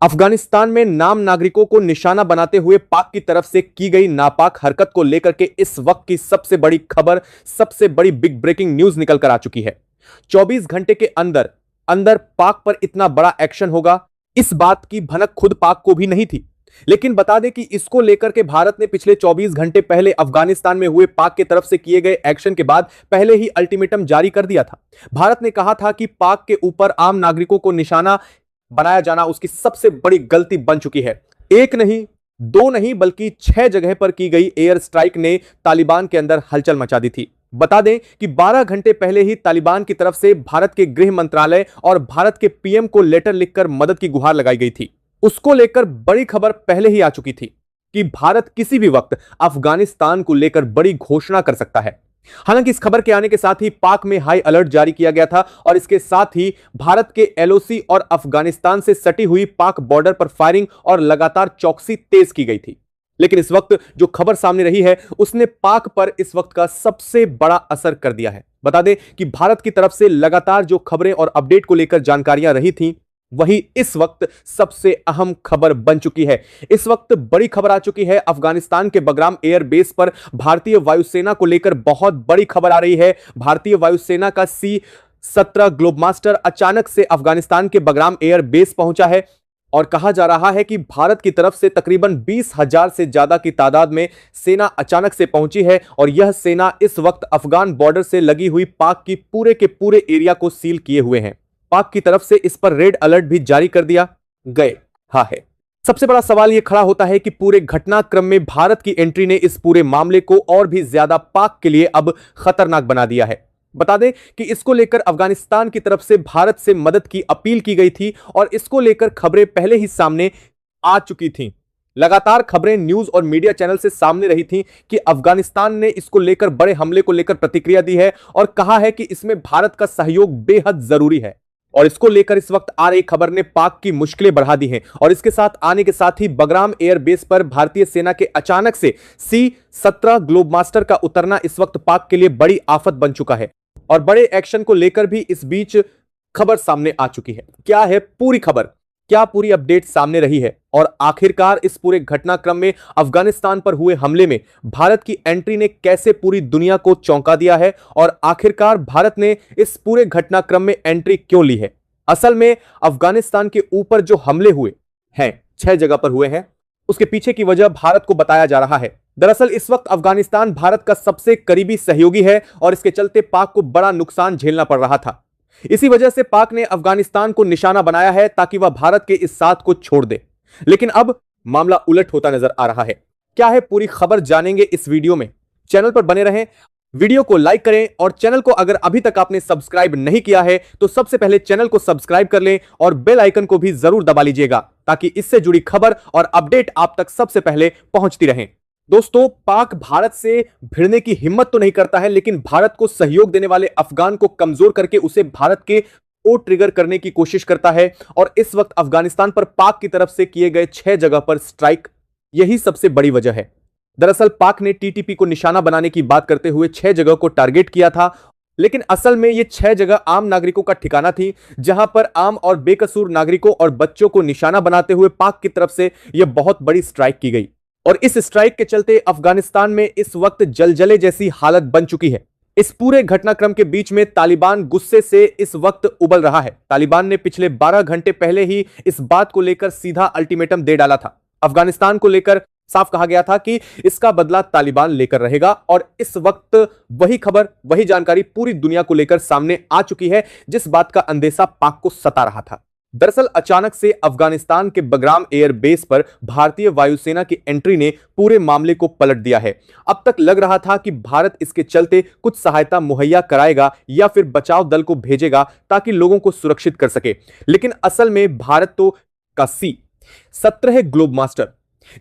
अफगानिस्तान में नाम नागरिकों को निशाना बनाते हुए पाक की तरफ से की गई नापाक हरकत को लेकर के इस वक्त की सबसे बड़ी खबर, सबसे बड़ी बिग ब्रेकिंग न्यूज निकल कर आ चुकी है। 24 घंटे के अंदर अंदर पाक पर इतना बड़ा एक्शन होगा, इस बात की भनक खुद पाक को भी नहीं थी। लेकिन बता दें कि इसको लेकर के भारत ने पिछले 24 घंटे पहले अफगानिस्तान में हुए पाक की तरफ से किए गए एक्शन के बाद पहले ही अल्टीमेटम जारी कर दिया था। भारत ने कहा था कि पाक के ऊपर आम नागरिकों को निशाना बनाया जाना उसकी सबसे बड़ी गलती बन चुकी है। एक नहीं, दो नहीं, बल्कि 6 जगह पर की गई एयर स्ट्राइक ने तालिबान के अंदर हलचल मचा दी थी। बता दें कि 12 घंटे पहले ही तालिबान की तरफ से भारत के गृह मंत्रालय और भारत के पीएम को लेटर लिखकर मदद की गुहार लगाई गई थी। उसको लेकर बड़ी खबर पहले ही आ चुकी थी कि भारत किसी भी वक्त अफगानिस्तान को लेकर बड़ी घोषणा कर सकता है। हालांकि इस खबर के आने के साथ ही पाक में हाई अलर्ट जारी किया गया था और इसके साथ ही भारत के एलओसी और अफगानिस्तान से सटी हुई पाक बॉर्डर पर फायरिंग और लगातार चौकसी तेज की गई थी। लेकिन इस वक्त जो खबर सामने रही है उसने पाक पर इस वक्त का सबसे बड़ा असर कर दिया है। बता दें कि भारत की तरफ से लगातार जो खबरें और अपडेट को लेकर जानकारियां रही थी वही इस वक्त सबसे अहम खबर बन चुकी है। इस वक्त बड़ी खबर आ चुकी है। अफगानिस्तान के बगराम एयर बेस पर भारतीय वायुसेना को लेकर बहुत बड़ी खबर आ रही है। भारतीय वायुसेना का C-17 ग्लोबमास्टर अचानक से अफगानिस्तान के बगराम एयर बेस पहुंचा है और कहा जा रहा है कि भारत की तरफ से तकरीबन 20,000 से ज्यादा की तादाद में सेना अचानक से पहुंची है और यह सेना इस वक्त अफगान बॉर्डर से लगी हुई पाक की पूरे के पूरे एरिया को सील किए हुए हैं। पाक की तरफ से इस पर रेड अलर्ट भी जारी कर दिया गया है। सबसे बड़ा सवाल यह खड़ा होता है कि पूरे घटनाक्रम में भारत की एंट्री ने इस पूरे मामले को और भी ज्यादा पाक के लिए अब खतरनाक बना दिया है। बता दें कि इसको लेकर अफगानिस्तान की तरफ से भारत से मदद की अपील की गई थी और इसको लेकर खबरें पहले ही सामने आ चुकी थीं। लगातार खबरें न्यूज और मीडिया चैनल से सामने रही थी कि अफगानिस्तान ने इसको लेकर बड़े हमले को लेकर प्रतिक्रिया दी है और कहा है कि इसमें भारत का सहयोग बेहद जरूरी है। और इसको लेकर इस वक्त आ रही खबर ने पाक की मुश्किलें बढ़ा दी हैं और इसके साथ आने के साथ ही बगराम एयर बेस पर भारतीय सेना के अचानक से C-17 ग्लोबमास्टर का उतरना इस वक्त पाक के लिए बड़ी आफत बन चुका है और बड़े एक्शन को लेकर भी इस बीच खबर सामने आ चुकी है। क्या है पूरी खबर, क्या पूरी अपडेट सामने रही है और आखिरकार इस पूरे घटनाक्रम में अफगानिस्तान पर हुए हमले में भारत की एंट्री ने कैसे पूरी दुनिया को चौंका दिया है और आखिरकार भारत ने इस पूरे घटनाक्रम में एंट्री क्यों ली है। असल में अफगानिस्तान के ऊपर जो हमले हुए हैं 6 जगह पर हुए हैं, उसके पीछे की वजह भारत को बताया जा रहा है। दरअसल इस वक्त अफगानिस्तान भारत का सबसे करीबी सहयोगी है और इसके चलते पाक को बड़ा नुकसान झेलना पड़ रहा था। इसी वजह से पाक ने अफगानिस्तान को निशाना बनाया है ताकि वह भारत के इस साथ को छोड़ दे। लेकिन अब मामला उलट होता नजर आ रहा है। क्या है पूरी खबर जानेंगे इस वीडियो में। चैनल पर बने रहें, वीडियो को लाइक करें और चैनल को अगर अभी तक आपने सब्सक्राइब नहीं किया है तो सबसे पहले चैनल को सब्सक्राइब कर लें और बेल आइकन को भी जरूर दबा लीजिएगा ताकि इससे जुड़ी खबर और अपडेट आप तक सबसे पहले पहुंचती रहें। दोस्तों, पाक भारत से भिड़ने की हिम्मत तो नहीं करता है, लेकिन भारत को सहयोग देने वाले अफगान को कमजोर करके उसे भारत के ओ ट्रिगर करने की कोशिश करता है और इस वक्त अफगानिस्तान पर पाक की तरफ से किए गए 6 जगह पर स्ट्राइक यही सबसे बड़ी वजह है। दरअसल पाक ने टीटीपी को निशाना बनाने की बात करते हुए 6 जगह को टारगेट किया था, लेकिन असल में ये 6 जगह आम नागरिकों का ठिकाना थी जहां पर आम और बेकसूर नागरिकों और बच्चों को निशाना बनाते हुए पाक की तरफ से यह बहुत बड़ी स्ट्राइक की गई और इस स्ट्राइक के चलते अफगानिस्तान में इस वक्त जलजले जैसी हालत बन चुकी है। इस पूरे घटनाक्रम के बीच में तालिबान गुस्से से इस वक्त उबल रहा है। तालिबान ने पिछले 12 घंटे पहले ही इस बात को लेकर सीधा अल्टीमेटम दे डाला था। अफगानिस्तान को लेकर साफ कहा गया था कि इसका बदला तालिबान लेकर रहेगा और इस वक्त वही खबर, वही जानकारी पूरी दुनिया को लेकर सामने आ चुकी है जिस बात का अंदेशा पाक को सता रहा था। दरअसल अचानक से अफगानिस्तान के बगराम एयर बेस पर भारतीय वायुसेना की एंट्री ने पूरे मामले को पलट दिया है। अब तक लग रहा था कि भारत इसके चलते कुछ सहायता मुहैया कराएगा या फिर बचाव दल को भेजेगा ताकि लोगों को सुरक्षित कर सके, लेकिन असल में भारत तो का C-17 ग्लोबमास्टर,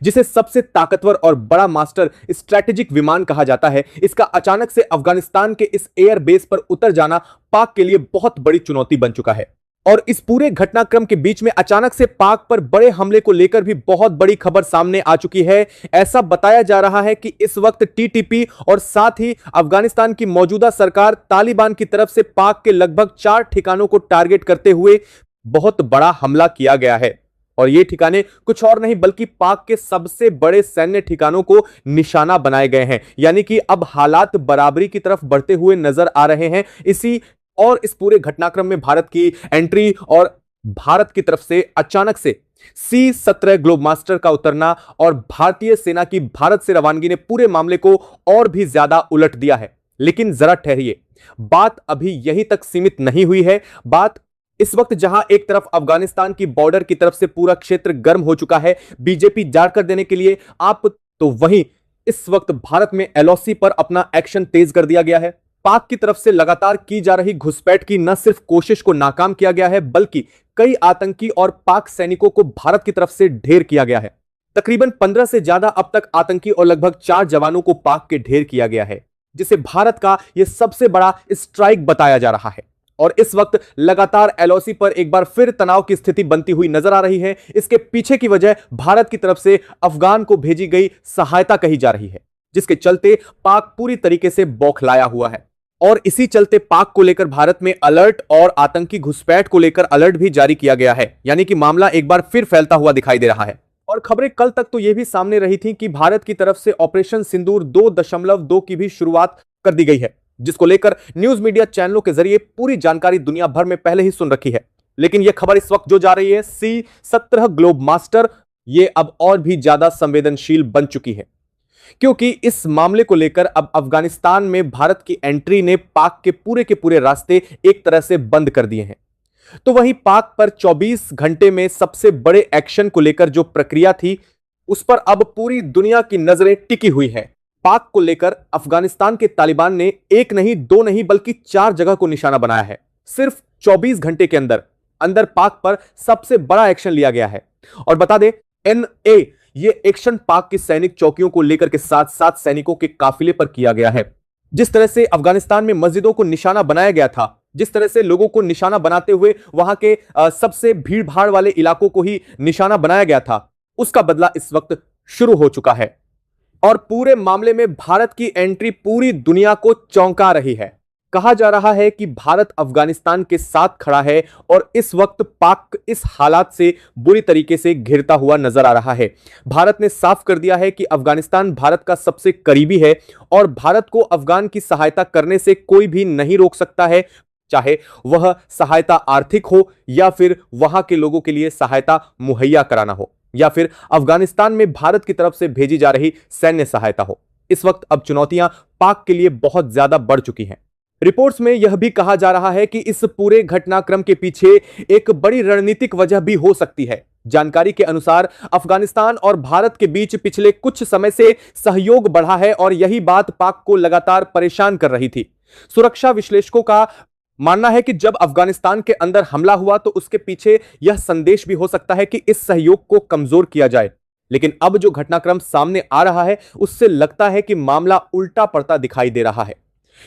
जिसे सबसे ताकतवर और बड़ा मास्टर स्ट्रैटेजिक विमान कहा जाता है, इसका अचानक से अफगानिस्तान के इस एयर बेस पर उतर जाना पाक के लिए बहुत बड़ी चुनौती बन चुका है। और इस पूरे घटनाक्रम के बीच में अचानक से पाक पर बड़े हमले को लेकर भी बहुत बड़ी खबर सामने आ चुकी है। ऐसा बताया जा रहा है कि इस वक्त टीटीपी और साथ ही अफगानिस्तान की मौजूदा सरकार तालिबान की तरफ से पाक के लगभग 4 ठिकानों को टारगेट करते हुए बहुत बड़ा हमला किया गया है। और ये ठिकाने कुछ और नहीं बल्कि पाक के सबसे बड़े सैन्य ठिकानों को निशाना बनाए गए हैं। यानी कि अब हालात बराबरी की तरफ बढ़ते हुए नजर आ रहे हैं। इस पूरे घटनाक्रम में भारत की एंट्री और भारत की तरफ से अचानक से C-17 ग्लोबमास्टर का उतरना और भारतीय सेना की भारत से रवानगी ने पूरे मामले को और भी ज्यादा उलट दिया है। लेकिन जरा ठहरिए, बात अभी यहीं तक सीमित नहीं हुई है। बात इस वक्त जहां एक तरफ अफगानिस्तान की बॉर्डर की तरफ से पूरा क्षेत्र गर्म हो चुका है बीजेपी जार कर देने के लिए तो वहीं इस वक्त भारत में LOC पर अपना एक्शन तेज कर दिया गया है। पाक की तरफ से लगातार की जा रही घुसपैठ की न सिर्फ कोशिश को नाकाम किया गया है बल्कि कई आतंकी और पाक सैनिकों को भारत की तरफ से ढेर किया गया है। तकरीबन 15 से ज्यादा अब तक आतंकी और लगभग 4 जवानों को पाक के ढेर किया गया है, जिसे भारत का यह सबसे बड़ा स्ट्राइक बताया जा रहा है। और इस वक्त लगातार LOC पर एक बार फिर तनाव की स्थिति बनती हुई नजर आ रही है। इसके पीछे की वजह भारत की तरफ से अफगान को भेजी गई सहायता कही जा रही है, जिसके चलते पाक पूरी तरीके से बौखलाया हुआ है। और इसी चलते पाक को लेकर भारत में अलर्ट और आतंकी घुसपैठ को लेकर अलर्ट भी जारी किया गया है। यानी कि मामला एक बार फिर फैलता हुआ दिखाई दे रहा है। और खबरें कल तक तो यह भी सामने रही थी कि भारत की तरफ से ऑपरेशन सिंदूर 2.2 की भी शुरुआत कर दी गई है, जिसको लेकर न्यूज मीडिया चैनलों के जरिए पूरी जानकारी दुनिया भर में पहले ही सुन रखी है। लेकिन यह खबर इस वक्त जो जा रही है C-17 ग्लोबमास्टर, यह अब और भी ज्यादा संवेदनशील बन चुकी है, क्योंकि इस मामले को लेकर अब अफगानिस्तान में भारत की एंट्री ने पाक के पूरे रास्ते एक तरह से बंद कर दिए हैं। तो वहीं पाक पर 24 घंटे में सबसे बड़े एक्शन को लेकर जो प्रक्रिया थी, उस पर अब पूरी दुनिया की नजरें टिकी हुई हैं। पाक को लेकर अफगानिस्तान के तालिबान ने एक नहीं, दो नहीं, बल्कि 4 जगह को निशाना बनाया है। सिर्फ 24 घंटे के अंदर पाक पर सबसे बड़ा एक्शन लिया गया है। और बता दें, NA ये एक्शन पाक की सैनिक चौकियों को लेकर के साथ साथ सैनिकों के काफिले पर किया गया है। जिस तरह से अफगानिस्तान में मस्जिदों को निशाना बनाया गया था, जिस तरह से लोगों को निशाना बनाते हुए वहां के सबसे भीड़ भाड़ वाले इलाकों को ही निशाना बनाया गया था, उसका बदला इस वक्त शुरू हो चुका है। और पूरे मामले में भारत की एंट्री पूरी दुनिया को चौंका रही है। कहा जा रहा है कि भारत अफगानिस्तान के साथ खड़ा है और इस वक्त पाक इस हालात से बुरी तरीके से घिरता हुआ नजर आ रहा है। भारत ने साफ कर दिया है कि अफगानिस्तान भारत का सबसे करीबी है और भारत को अफगान की सहायता करने से कोई भी नहीं रोक सकता है, चाहे वह सहायता आर्थिक हो या फिर वहां के लोगों के लिए सहायता मुहैया कराना हो या फिर अफगानिस्तान में भारत की तरफ से भेजी जा रही सैन्य सहायता हो। इस वक्त अब चुनौतियां पाक के लिए बहुत ज्यादा बढ़ चुकी हैं। रिपोर्ट्स में यह भी कहा जा रहा है कि इस पूरे घटनाक्रम के पीछे एक बड़ी रणनीतिक वजह भी हो सकती है। जानकारी के अनुसार अफगानिस्तान और भारत के बीच पिछले कुछ समय से सहयोग बढ़ा है और यही बात पाक को लगातार परेशान कर रही थी। सुरक्षा विश्लेषकों का मानना है कि जब अफगानिस्तान के अंदर हमला हुआ तो उसके पीछे यह संदेश भी हो सकता है कि इस सहयोग को कमजोर किया जाए। लेकिन अब जो घटनाक्रम सामने आ रहा है उससे लगता है कि मामला उल्टा पड़ता दिखाई दे रहा है,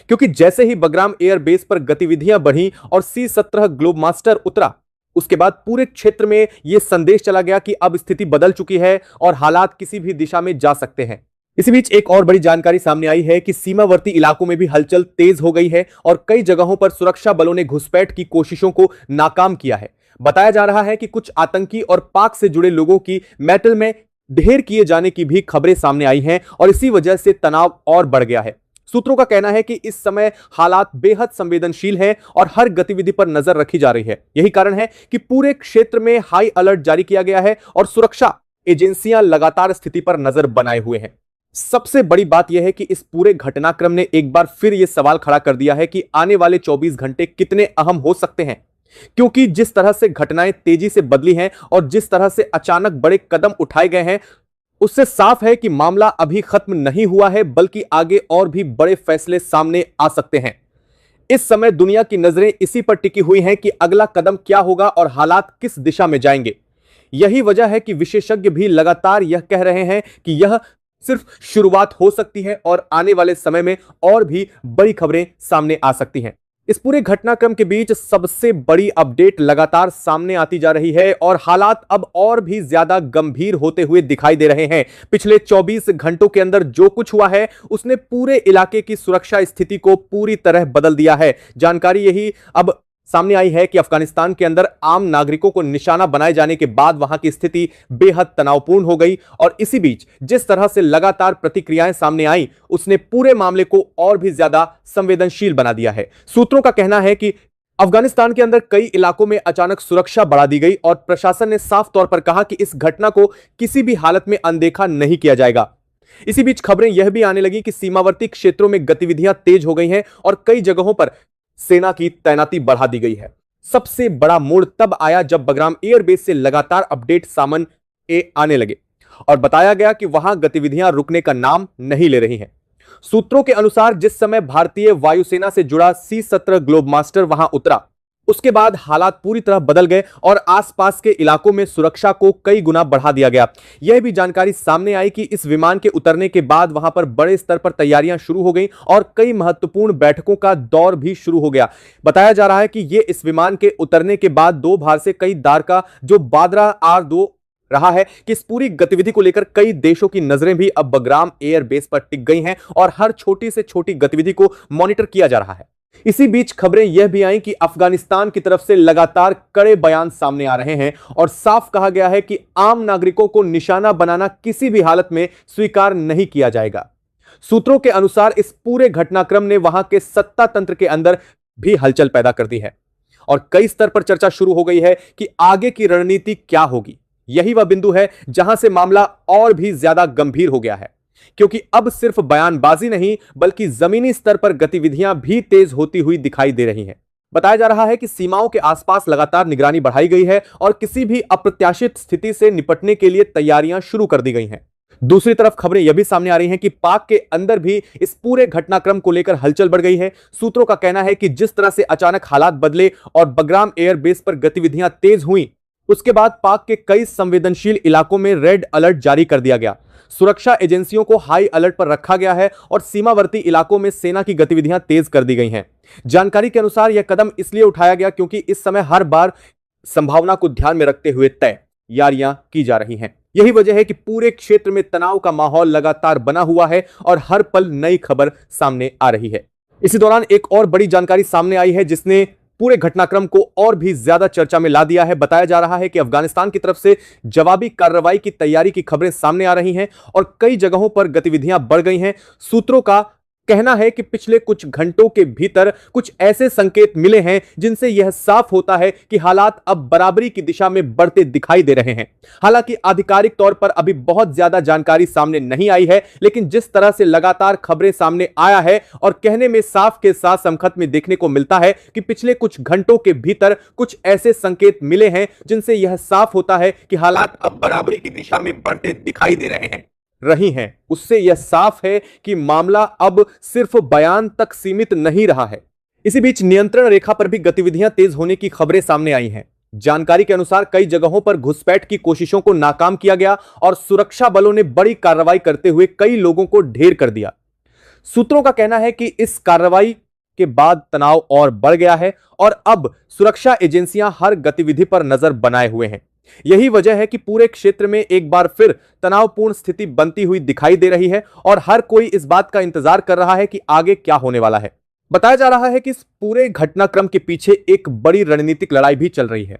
क्योंकि जैसे ही बगराम एयरबेस पर गतिविधियां बढ़ी और C-17 ग्लोबमास्टर उतरा, उसके बाद पूरे क्षेत्र में यह संदेश चला गया कि अब स्थिति बदल चुकी है और हालात किसी भी दिशा में जा सकते हैं। इसी बीच एक और बड़ी जानकारी सामने आई है कि सीमावर्ती इलाकों में भी हलचल तेज हो गई है और कई जगहों पर सुरक्षा बलों ने घुसपैठ की कोशिशों को नाकाम किया है। बताया जा रहा है कि कुछ आतंकी और पाक से जुड़े लोगों की मेटल में ढेर किए जाने की भी खबरें सामने आई हैं और इसी वजह से तनाव और बढ़ गया है। सूत्रों का कहना है कि इस समय हालात बेहद संवेदनशील हैं और हर गतिविधि पर नजर रखी जा रही है। यही कारण है कि पूरे क्षेत्र में हाई अलर्ट जारी किया गया है और सुरक्षा एजेंसियां लगातार स्थिति पर नजर बनाए हुए हैं। सबसे बड़ी बात यह है कि इस पूरे घटनाक्रम ने एक बार फिर यह सवाल खड़ा कर दिया है कि आने वाले 24 घंटे कितने अहम हो सकते हैं, क्योंकि जिस तरह से घटनाएं तेजी से बदली हैं और जिस तरह से अचानक बड़े कदम उठाए गए हैं, उससे साफ है कि मामला अभी खत्म नहीं हुआ है, बल्कि आगे और भी बड़े फैसले सामने आ सकते हैं। इस समय दुनिया की नजरें इसी पर टिकी हुई हैं कि अगला कदम क्या होगा और हालात किस दिशा में जाएंगे। यही वजह है कि विशेषज्ञ भी लगातार यह कह रहे हैं कि यह सिर्फ शुरुआत हो सकती है और आने वाले समय में और भी बड़ी खबरें सामने आ सकती हैं। इस पूरे घटनाक्रम के बीच सबसे बड़ी अपडेट लगातार सामने आती जा रही है और हालात अब और भी ज्यादा गंभीर होते हुए दिखाई दे रहे हैं। पिछले 24 घंटों के अंदर जो कुछ हुआ है उसने पूरे इलाके की सुरक्षा स्थिति को पूरी तरह बदल दिया है। जानकारी यही अब सामने आई है कि अफगानिस्तान के अंदर आम नागरिकों को निशाना बनाए जाने के बाद वहां की स्थिति बेहद तनावपूर्ण हो गई और इसी बीच जिस तरह से लगातार प्रतिक्रियाएं सामने आई उसने पूरे मामले को और भी ज्यादा संवेदनशील बना दिया है। सूत्रों का कहना है कि अफगानिस्तान के अंदर कई इलाकों में अचानक सुरक्षा बढ़ा दी गई और प्रशासन ने साफ तौर पर कहा कि इस घटना को किसी भी हालत में अनदेखा नहीं किया जाएगा। इसी बीच खबरें यह भी आने लगी कि सीमावर्ती क्षेत्रों में गतिविधियां तेज हो गई हैं और कई जगहों पर सेना की तैनाती बढ़ा दी गई है। सबसे बड़ा मोड़ तब आया जब बगराम एयरबेस से लगातार अपडेट सामने आने लगे और बताया गया कि वहां गतिविधियां रुकने का नाम नहीं ले रही हैं। सूत्रों के अनुसार जिस समय भारतीय वायुसेना से जुड़ा C-17 ग्लोबमास्टर वहां उतरा उसके बाद हालात पूरी तरह बदल गए और आसपास के इलाकों में सुरक्षा को कई गुना बढ़ा दिया गया। यह भी जानकारी सामने आई कि इस विमान के उतरने के बाद वहां पर बड़े स्तर पर तैयारियां शुरू हो गई और कई महत्वपूर्ण बैठकों का दौर भी शुरू हो गया। बताया जा रहा है कि यह इस विमान के उतरने के बाद 2 भार से कई दार का जो बादरा R2 रहा है कि इस पूरी गतिविधि को लेकर कई देशों की नजरें भी अब बगराम एयरबेस पर टिक गई हैं और हर छोटी से छोटी गतिविधि को मॉनिटर किया जा रहा है। इसी बीच खबरें यह भी आई कि अफगानिस्तान की तरफ से लगातार कड़े बयान सामने आ रहे हैं और साफ कहा गया है कि आम नागरिकों को निशाना बनाना किसी भी हालत में स्वीकार नहीं किया जाएगा। सूत्रों के अनुसार इस पूरे घटनाक्रम ने वहां के सत्ता तंत्र के अंदर भी हलचल पैदा कर दी है और कई स्तर पर चर्चा शुरू हो गई है कि आगे की रणनीति क्या होगी। यही वह बिंदु है जहां से मामला और भी ज्यादा गंभीर हो गया है क्योंकि अब सिर्फ बयानबाजी नहीं बल्कि जमीनी स्तर पर गतिविधियां भी तेज होती हुई दिखाई दे रही हैं। बताया जा रहा है कि सीमाओं के आसपास लगातार निगरानी बढ़ाई गई है और किसी भी अप्रत्याशित स्थिति से निपटने के लिए तैयारियां शुरू कर दी गई हैं। दूसरी तरफ खबरें यह भी सामने आ रही हैं कि पाक के अंदर भी इस पूरे घटनाक्रम को लेकर हलचल बढ़ गई है। सूत्रों का कहना है कि जिस तरह से अचानक हालात बदले और बगराम एयरबेस पर गतिविधियां तेज हुई उसके बाद पाक के कई संवेदनशील इलाकों में रेड अलर्ट जारी कर दिया गया। सुरक्षा एजेंसियों को हाई अलर्ट पर रखा गया है और सीमावर्ती इलाकों में सेना की गतिविधियां तेज कर दी गई हैं। जानकारी के अनुसार यह कदम इसलिए उठाया गया क्योंकि इस समय हर बार संभावना को ध्यान में रखते हुए तैयारियां की जा रही हैं। यही वजह है कि पूरे क्षेत्र में तनाव का माहौल लगातार बना हुआ है और हर पल नई खबर सामने आ रही है। इसी दौरान एक और बड़ी जानकारी सामने आई है जिसने पूरे घटनाक्रम को और भी ज्यादा चर्चा में ला दिया है। बताया जा रहा है कि अफगानिस्तान की तरफ से जवाबी कार्रवाई की तैयारी की खबरें सामने आ रही हैं और कई जगहों पर गतिविधियां बढ़ गई हैं। सूत्रों का कहना है कि पिछले कुछ घंटों के भीतर कुछ ऐसे संकेत मिले हैं जिनसे यह साफ होता है कि हालात अब बराबरी की दिशा में बढ़ते दिखाई दे रहे हैं। हालांकि आधिकारिक तौर पर अभी बहुत ज्यादा जानकारी सामने नहीं आई है, लेकिन जिस तरह से लगातार खबरें सामने आया है और कहने में साफ के साथ समखत में देखने को मिलता है कि पिछले कुछ घंटों के भीतर कुछ ऐसे संकेत मिले हैं जिनसे यह साफ होता है कि हालात अब बराबरी की दिशा में बढ़ते दिखाई दे रही हैं। उससे यह साफ है कि मामला अब सिर्फ बयान तक सीमित नहीं रहा है। इसी बीच नियंत्रण रेखा पर भी गतिविधियां तेज होने की खबरें सामने आई हैं। जानकारी के अनुसार कई जगहों पर घुसपैठ की कोशिशों को नाकाम किया गया और सुरक्षा बलों ने बड़ी कार्रवाई करते हुए कई लोगों को ढेर कर दिया। सूत्रों का कहना है कि इस कार्रवाई के बाद तनाव और बढ़ गया है और अब सुरक्षा एजेंसियां हर गतिविधि पर नजर बनाए हुए हैं। यही वजह है कि पूरे क्षेत्र में एक बार फिर तनावपूर्ण स्थिति बनती हुई दिखाई दे रही है और हर कोई इस बात का इंतजार कर रहा है कि आगे क्या होने वाला है। बताया जा रहा है कि इस पूरे घटनाक्रम के पीछे एक बड़ी रणनीतिक लड़ाई भी चल रही है।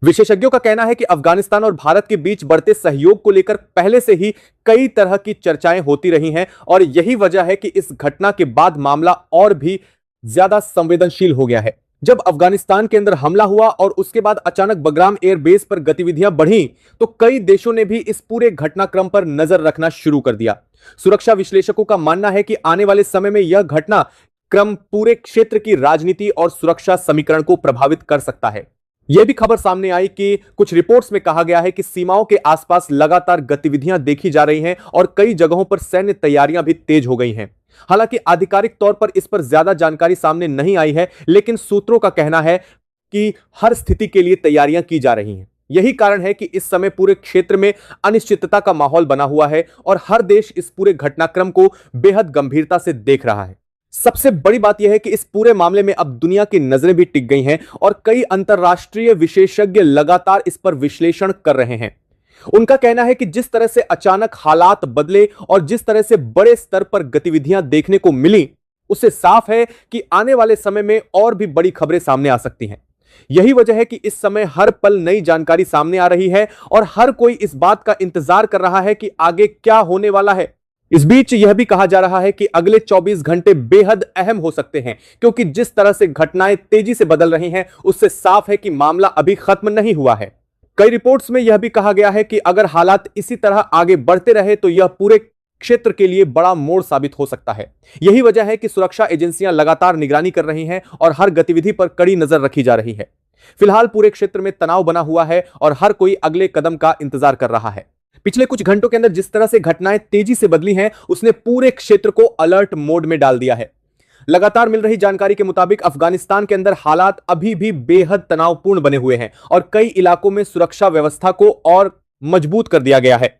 विशेषज्ञों का कहना है कि अफगानिस्तान और भारत के बीच बढ़ते सहयोग को लेकर पहले से ही कई तरह की चर्चाएं होती रही हैं और यही वजह है कि इस घटना के बाद मामला और भी ज्यादा संवेदनशील हो गया है। जब अफगानिस्तान के अंदर हमला हुआ और उसके बाद अचानक बगराम एयरबेस पर गतिविधियां बढ़ी तो कई देशों ने भी इस पूरे घटनाक्रम पर नजर रखना शुरू कर दिया। सुरक्षा विश्लेषकों का मानना है कि आने वाले समय में यह घटना क्रम पूरे क्षेत्र की राजनीति और सुरक्षा समीकरण को प्रभावित कर सकता है। यह भी खबर सामने आई कि कुछ रिपोर्ट्स में कहा गया है कि सीमाओं के आसपास लगातार गतिविधियां देखी जा रही हैं और कई जगहों पर सैन्य तैयारियां भी तेज हो गई हैं। हालांकि आधिकारिक तौर पर इस पर ज्यादा जानकारी सामने नहीं आई है, लेकिन सूत्रों का कहना है कि हर स्थिति के लिए तैयारियां की जा रही हैं। यही कारण है कि इस समय पूरे क्षेत्र में अनिश्चितता का माहौल बना हुआ है और हर देश इस पूरे घटनाक्रम को बेहद गंभीरता से देख रहा है। सबसे बड़ी बात यह है कि इस पूरे मामले में अब दुनिया की नजरें भी टिक गई हैं और कई अंतर्राष्ट्रीय विशेषज्ञ लगातार इस पर विश्लेषण कर रहे हैं। उनका कहना है कि जिस तरह से अचानक हालात बदले और जिस तरह से बड़े स्तर पर गतिविधियां देखने को मिली, उससे साफ है कि आने वाले समय में और भी बड़ी खबरें सामने आ सकती हैं। यही वजह है कि इस समय हर पल नई जानकारी सामने आ रही है और हर कोई इस बात का इंतजार कर रहा है कि आगे क्या होने वाला है। इस बीच यह भी कहा जा रहा है कि अगले 24 घंटे बेहद अहम हो सकते हैं, क्योंकि जिस तरह से घटनाएं तेजी से बदल रही हैं, उससे साफ है कि मामला अभी खत्म नहीं हुआ है। कई रिपोर्ट्स में यह भी कहा गया है कि अगर हालात इसी तरह आगे बढ़ते रहे तो यह पूरे क्षेत्र के लिए बड़ा मोड़ साबित हो सकता है। यही वजह है कि सुरक्षा एजेंसियां लगातार निगरानी कर रही हैं और हर गतिविधि पर कड़ी नजर रखी जा रही है। फिलहाल पूरे क्षेत्र में तनाव बना हुआ है और हर कोई अगले कदम का इंतजार कर रहा है। पिछले कुछ घंटों के अंदर जिस तरह से घटनाएं तेजी से बदली हैं, उसने पूरे क्षेत्र को अलर्ट मोड में डाल दिया है। लगातार मिल रही जानकारी के मुताबिक अफगानिस्तान के अंदर हालात अभी भी बेहद तनावपूर्ण बने हुए हैं और कई इलाकों में सुरक्षा व्यवस्था को और मजबूत कर दिया गया है।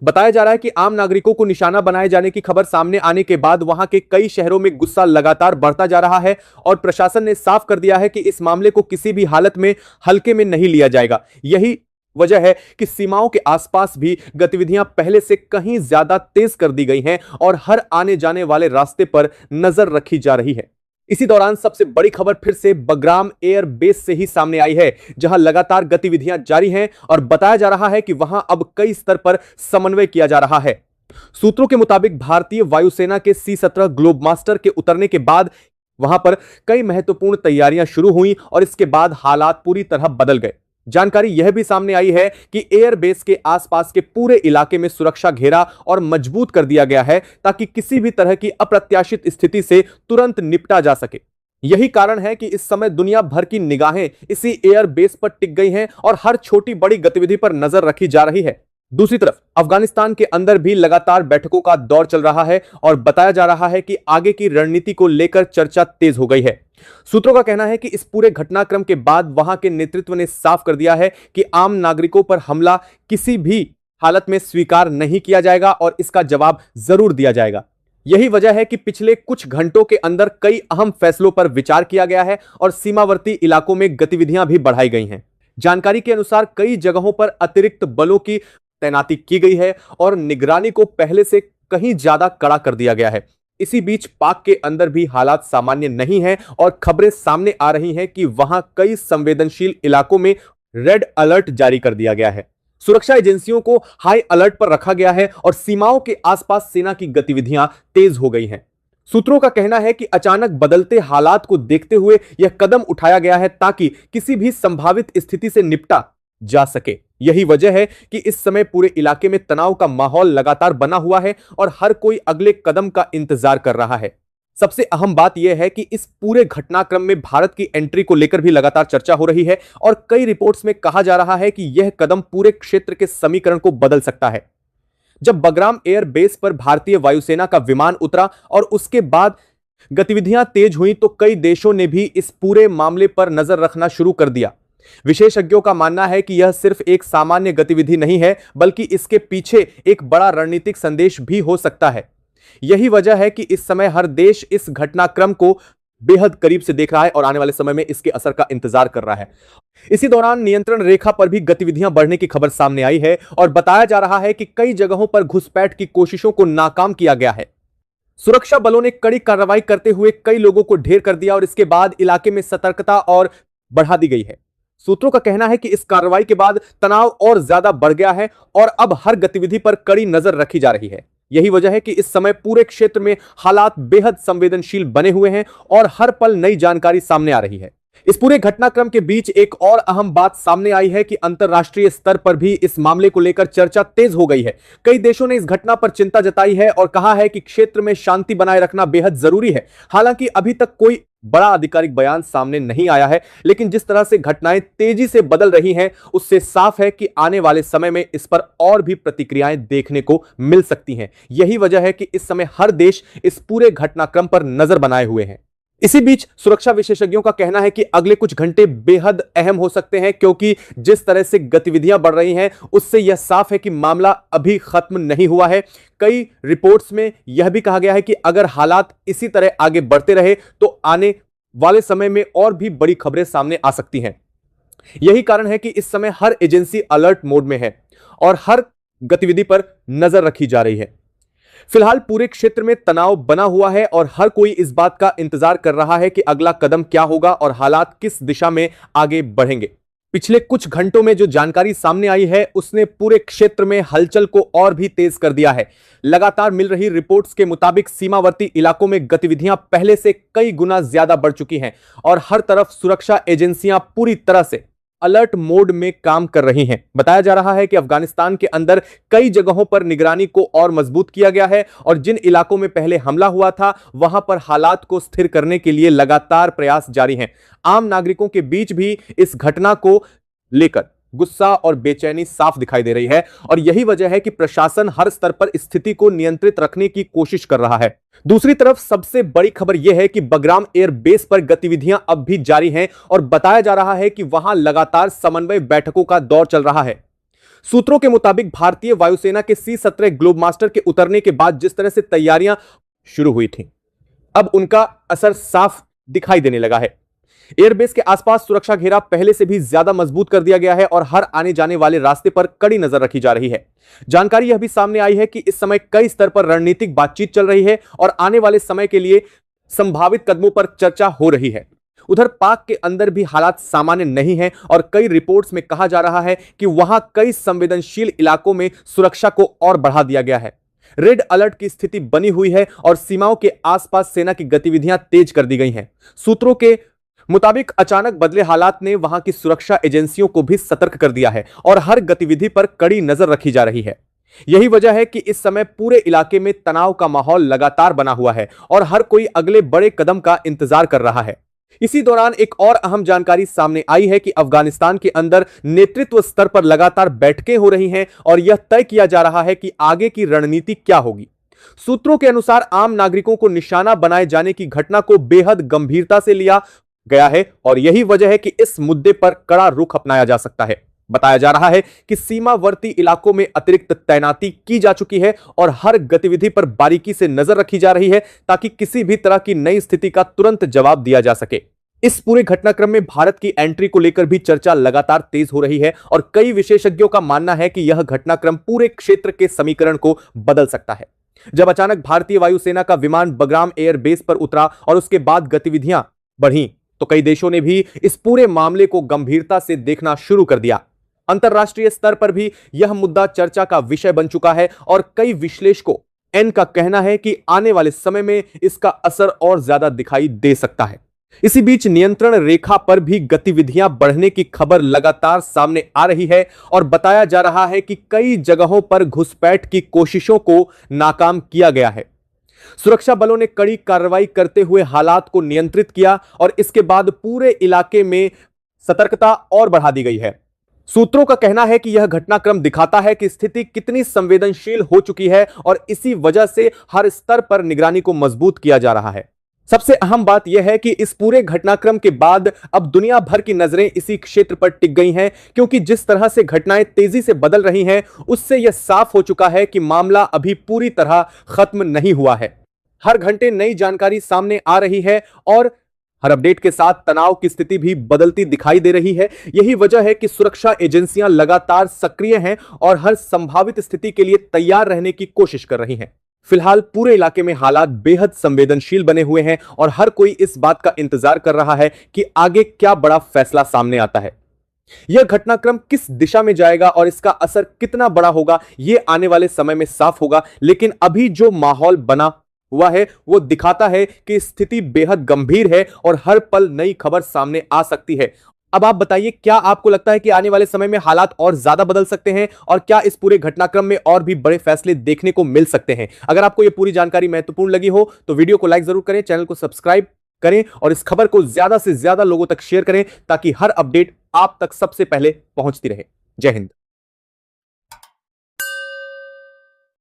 बताया जा रहा है कि आम नागरिकों को निशाना बनाए जाने की खबर सामने आने के बाद वहां के कई शहरों में गुस्सा लगातार बढ़ता जा रहा है और प्रशासन ने साफ कर दिया है कि इस मामले को किसी भी हालत में हल्के में नहीं लिया जाएगा। यही वजह है कि सीमाओं के आसपास भी गतिविधियां पहले से कहीं ज्यादा तेज कर दी गई हैं और हर आने जाने वाले रास्ते पर नजर रखी जा रही है। इसी दौरान सबसे बड़ी खबर फिर से बगराम एयर बेस से ही सामने आई है, जहां लगातार गतिविधियां जारी हैं और बताया जा रहा है कि वहां अब कई स्तर पर समन्वय किया जा रहा है। सूत्रों के मुताबिक भारतीय वायुसेना के C-17 ग्लोबमास्टर के उतरने के बाद वहां पर कई महत्वपूर्ण तैयारियां शुरू हुई और इसके बाद हालात पूरी तरह बदल गए। जानकारी यह भी सामने आई है कि एयरबेस के आसपास के पूरे इलाके में सुरक्षा घेरा और मजबूत कर दिया गया है, ताकि किसी भी तरह की अप्रत्याशित स्थिति से तुरंत निपटा जा सके। यही कारण है कि इस समय दुनिया भर की निगाहें इसी एयरबेस पर टिक गई हैं और हर छोटी बड़ी गतिविधि पर नजर रखी जा रही है। दूसरी तरफ अफगानिस्तान के अंदर भी लगातार बैठकों का दौर चल रहा है और बताया जा रहा है कि आगे की रणनीति को लेकर चर्चा तेज हो गई है। सूत्रों का कहना है कि इस पूरे घटनाक्रम के बाद वहां के नेतृत्व ने साफ कर दिया है कि आम नागरिकों पर हमला किसी भी हालत में स्वीकार नहीं किया जाएगा और इसका जवाब जरूर दिया जाएगा। यही वजह है कि पिछले कुछ घंटों के अंदर कई अहम फैसलों पर विचार किया गया है और सीमावर्ती इलाकों में गतिविधियां भी बढ़ाई गई हैं। जानकारी के अनुसार कई जगहों पर अतिरिक्त बलों की तैनाती की गई है और निगरानी को पहले से कहीं ज्यादा कड़ा कर दिया गया है। इसी बीच पाक के अंदर भी हालात सामान्य नहीं हैं और खबरें सामने आ रही हैं कि वहां कई संवेदनशील इलाकों में रेड अलर्ट जारी कर दिया गया है। सुरक्षा एजेंसियों को हाई अलर्ट पर रखा गया है और सीमाओं के आसपास सेना की गतिविधियां तेज हो गई हैं। सूत्रों का कहना है कि अचानक बदलते हालात को देखते हुए यह कदम उठाया गया है ताकि किसी भी संभावित स्थिति से निपटा जा सके। यही वजह है कि इस समय पूरे इलाके में तनाव का माहौल लगातार बना हुआ है और हर कोई अगले कदम का इंतजार कर रहा है। सबसे अहम बात यह है कि इस पूरे घटनाक्रम में भारत की एंट्री को लेकर भी लगातार चर्चा हो रही है और कई रिपोर्ट्स में कहा जा रहा है कि यह कदम पूरे क्षेत्र के समीकरण को बदल सकता है। जब बगराम एयर बेस पर भारतीय वायुसेना का विमान उतरा और उसके बाद गतिविधियां तेज हुई तो कई देशों ने भी इस पूरे मामले पर नजर रखना शुरू कर दिया। विशेषज्ञों का मानना है कि यह सिर्फ एक सामान्य गतिविधि नहीं है, बल्कि इसके पीछे एक बड़ा रणनीतिक संदेश भी हो सकता है। यही वजह है कि इस समय हर देश इस घटनाक्रम को बेहद करीब से देख रहा है और आने वाले समय में इसके असर का इंतजार कर रहा है। इसी दौरान नियंत्रण रेखा पर भी गतिविधियां बढ़ने की खबर सामने आई है और बताया जा रहा है कि कई जगहों पर घुसपैठ की कोशिशों को नाकाम किया गया है। सुरक्षा बलों ने कड़ी कार्रवाई करते हुए कई लोगों को ढेर कर दिया और इसके बाद इलाके में सतर्कता और बढ़ा दी गई है। सूत्रों का कहना है कि इस कार्रवाई के बाद तनाव और ज्यादा बढ़ गया है और अब हर गतिविधि पर कड़ी नजर रखी जा रही है। यही वजह है कि इस समय पूरे क्षेत्र में हालात बेहद संवेदनशील बने हुए हैं और हर पल नई जानकारी सामने आ रही है। इस पूरे घटनाक्रम के बीच एक और अहम बात सामने आई है कि अंतर्राष्ट्रीय स्तर पर भी इस मामले को लेकर चर्चा तेज हो गई है। कई देशों ने इस घटना पर चिंता जताई है और कहा है कि क्षेत्र में शांति बनाए रखना बेहद जरूरी है। हालांकि अभी तक कोई बड़ा आधिकारिक बयान सामने नहीं आया है, लेकिन जिस तरह से घटनाएं तेजी से बदल रही हैं, उससे साफ है कि आने वाले समय में इस पर और भी प्रतिक्रियाएं देखने को मिल सकती हैं। यही वजह है कि इस समय हर देश इस पूरे घटनाक्रम पर नजर बनाए हुए हैं। इसी बीच सुरक्षा विशेषज्ञों का कहना है कि अगले कुछ घंटे बेहद अहम हो सकते हैं, क्योंकि जिस तरह से गतिविधियां बढ़ रही हैं उससे यह साफ है कि मामला अभी खत्म नहीं हुआ है। कई रिपोर्ट्स में यह भी कहा गया है कि अगर हालात इसी तरह आगे बढ़ते रहे तो आने वाले समय में और भी बड़ी खबरें सामने आ सकती हैं। यही कारण है कि इस समय हर एजेंसी अलर्ट मोड में है और हर गतिविधि पर नजर रखी जा रही है। फिलहाल पूरे क्षेत्र में तनाव बना हुआ है और हर कोई इस बात का इंतजार कर रहा है कि अगला कदम क्या होगा और हालात किस दिशा में आगे बढ़ेंगे। पिछले कुछ घंटों में जो जानकारी सामने आई है उसने पूरे क्षेत्र में हलचल को और भी तेज कर दिया है। लगातार मिल रही रिपोर्ट्स के मुताबिक सीमावर्ती इलाकों में गतिविधियां पहले से कई गुना ज्यादा बढ़ चुकी हैं और हर तरफ सुरक्षा एजेंसियां पूरी तरह से अलर्ट मोड में काम कर रही हैं। बताया जा रहा है कि अफगानिस्तान के अंदर कई जगहों पर निगरानी को और मजबूत किया गया है और जिन इलाकों में पहले हमला हुआ था वहां पर हालात को स्थिर करने के लिए लगातार प्रयास जारी हैं। आम नागरिकों के बीच भी इस घटना को लेकर गुस्सा और बेचैनी साफ दिखाई दे रही है और यही वजह है कि प्रशासन हर स्तर पर स्थिति को नियंत्रित रखने की कोशिश कर रहा है। दूसरी तरफ सबसे बड़ी खबर यह है कि बगराम एयर बेस पर गतिविधियां अब भी जारी हैं और बताया जा रहा है कि वहां लगातार समन्वय बैठकों का दौर चल रहा है। सूत्रों के मुताबिक भारतीय वायुसेना के C-17 ग्लोबमास्टर के उतरने के बाद जिस तरह से तैयारियां शुरू हुई थी, अब उनका असर साफ दिखाई देने लगा है। एयरबेस के आसपास सुरक्षा घेरा पहले से भी ज्यादा मजबूत कर दिया गया है और हर आने जाने वाले रास्ते पर कड़ी नजर रखी जा रही है। जानकारी यह भी सामने आई है कि इस समय कई स्तर पर रणनीतिक बातचीत चल रही है और आने वाले समय के लिए संभावित कदमों पर चर्चा हो रही है। उधर पाक के अंदर भी हालात सामान्य नहीं है और कई रिपोर्ट्स में कहा जा रहा है कि वहां कई संवेदनशील इलाकों में सुरक्षा को और बढ़ा दिया गया है। रेड अलर्ट की स्थिति बनी हुई है और सीमाओं के आसपास सेना की गतिविधियां तेज कर दी गई हैं। सूत्रों के मुताबिक अचानक बदले हालात ने वहां की सुरक्षा एजेंसियों को भी सतर्क कर दिया है और हर गतिविधि पर कड़ी नजर रखी जा रही है। यही वजह है कि इस समय पूरे इलाके में तनाव का माहौल लगातार बना हुआ है और हर कोई अगले बड़े कदम का इंतजार कर रहा है। इसी दौरान एक और अहम जानकारी सामने आई है कि अफगानिस्तान के अंदर नेतृत्व स्तर पर लगातार बैठकें हो रही हैं और यह तय किया जा रहा है कि आगे की रणनीति क्या होगी। सूत्रों के अनुसार आम नागरिकों को निशाना बनाए जाने की घटना को बेहद गंभीरता से लिया गया है और यही वजह है कि इस मुद्दे पर कड़ा रुख अपनाया जा सकता है। बताया जा रहा है कि सीमावर्ती इलाकों में अतिरिक्त तैनाती की जा चुकी है और हर गतिविधि पर बारीकी से नजर रखी जा रही है ताकि किसी भी तरह की नई स्थिति का तुरंत जवाब दिया जा सके। इस पूरे घटनाक्रम में भारत की एंट्री को लेकर भी चर्चा लगातार तेज हो रही है और कई विशेषज्ञों का मानना है कि यह घटनाक्रम पूरे क्षेत्र के समीकरण को बदल सकता है। जब अचानक भारतीय वायुसेना का विमान बगराम एयर बेस पर उतरा और उसके बाद गतिविधियां बढ़ी तो कई देशों ने भी इस पूरे मामले को गंभीरता से देखना शुरू कर दिया। अंतरराष्ट्रीय स्तर पर भी यह मुद्दा चर्चा का विषय बन चुका है और कई विश्लेषकों का कहना है कि आने वाले समय में इसका असर और ज्यादा दिखाई दे सकता है। इसी बीच नियंत्रण रेखा पर भी गतिविधियां बढ़ने की खबर लगातार सामने आ रही है और बताया जा रहा है कि कई जगहों पर घुसपैठ की कोशिशों को नाकाम किया गया है। सुरक्षा बलों ने कड़ी कार्रवाई करते हुए हालात को नियंत्रित किया और इसके बाद पूरे इलाके में सतर्कता और बढ़ा दी गई है। सूत्रों का कहना है कि यह घटनाक्रम दिखाता है कि स्थिति कितनी संवेदनशील हो चुकी है और इसी वजह से हर स्तर पर निगरानी को मजबूत किया जा रहा है। सबसे अहम बात यह है कि इस पूरे घटनाक्रम के बाद अब दुनिया भर की नजरें इसी क्षेत्र पर टिक गई हैं क्योंकि जिस तरह से घटनाएं तेजी से बदल रही हैं उससे यह साफ हो चुका है कि मामला अभी पूरी तरह खत्म नहीं हुआ है। हर घंटे नई जानकारी सामने आ रही है और हर अपडेट के साथ तनाव की स्थिति भी बदलती दिखाई दे रही है। यही वजह है कि सुरक्षा एजेंसियां लगातार सक्रिय हैं और हर संभावित स्थिति के लिए तैयार रहने की कोशिश कर रही हैं। फिलहाल पूरे इलाके में हालात बेहद संवेदनशील बने हुए हैं और हर कोई इस बात का इंतजार कर रहा है कि आगे क्या बड़ा फैसला सामने आता है। यह घटनाक्रम किस दिशा में जाएगा और इसका असर कितना बड़ा होगा यह आने वाले समय में साफ होगा, लेकिन अभी जो माहौल बना हुआ है वो दिखाता है कि स्थिति बेहद गंभीर है और हर पल नई खबर सामने आ सकती है। अब आप बताइए, क्या आपको लगता है कि आने वाले समय में हालात और ज्यादा बदल सकते हैं और क्या इस पूरे घटनाक्रम में और भी बड़े फैसले देखने को मिल सकते हैं? अगर आपको यह पूरी जानकारी महत्वपूर्ण लगी हो तो वीडियो को लाइक जरूर करें, चैनल को सब्सक्राइब करें और इस खबर को ज्यादा से ज्यादा लोगों तक शेयर करें ताकि हर अपडेट आप तक सबसे पहले पहुंचती रहे। जय हिंद।